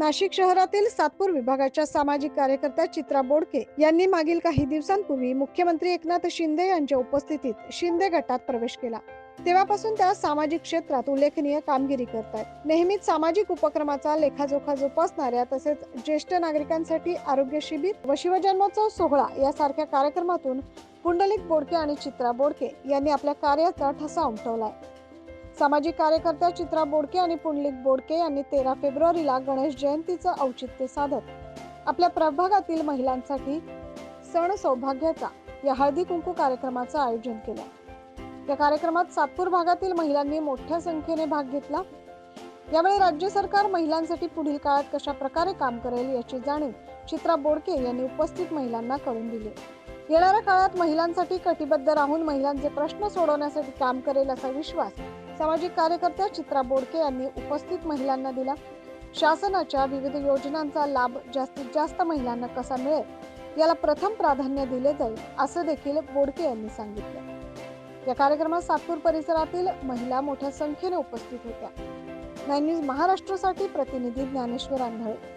नाशिक शहरातील सातपूर विभागाच्या सामाजिक कार्यकर्त्या चित्रा बोडके यांनी मागील काही दिवसांपूर्वी मुख्यमंत्री एकनाथ शिंदे यांच्या उपस्थितीत शिंदे गटात प्रवेश केला। तेव्हापासून त्या सामाजिक क्षेत्रात उल्लेखनीय कामगिरी करतात। नेहमीच सामाजिक उपक्रमाचा लेखाजोखा जोपासणाऱ्या तसेच ज्येष्ठ नागरिकांसाठी आरोग्य शिबिर व शिवजन्मोत्सव सोहळा यासारख्या कार्यक्रमातून पुंडलिक बोडके आणि चित्रा बोडके यांनी आपल्या कार्याचा ठसा उमटवलाय। सामाजिक कार्यकर्त्या चित्रा बोडके आणि पुंडलिक बोडके यांनी 13 फेब्रुवारीला गणेश जयंतीचं औचित्य साधत आपल्या प्रभागातील महिलांसाठी सण सौभाग्याचा या हळदी कुंकू कार्यक्रमाचं आयोजन केलं। या कार्यक्रमात सातपूर भागातील महिलांनी मोठ्या संख्येने भाग घेतला। यावेळी राज्य सरकार महिलांसाठी पुढील काळात कशा प्रकारे काम करेल याची जाणीव चित्रा बोडके यांनी उपस्थित महिलांना करून दिली। येणाऱ्या काळात महिलांसाठी कटिबद्ध राहून महिलांचे प्रश्न सोडवण्यासाठी काम करेल असा विश्वास सामाजिक कार्यकर्त्या चित्रा बोडके यांनी उपस्थित महिलांना दिला। शासनाच्या विविध योजनांचा लाभ जास्तीत जास्त महिलांना कसा मिळेल याला प्रथम प्राधान्य दिले जाईल असं देखील बोडके यांनी सांगितलं। या कार्यक्रमात सातपूर परिसरातील महिला मोठ्या संख्येने उपस्थित होत्या। 9 न्यूज महाराष्ट्रासाठी प्रतिनिधी ज्ञानेश्वर आंधळे।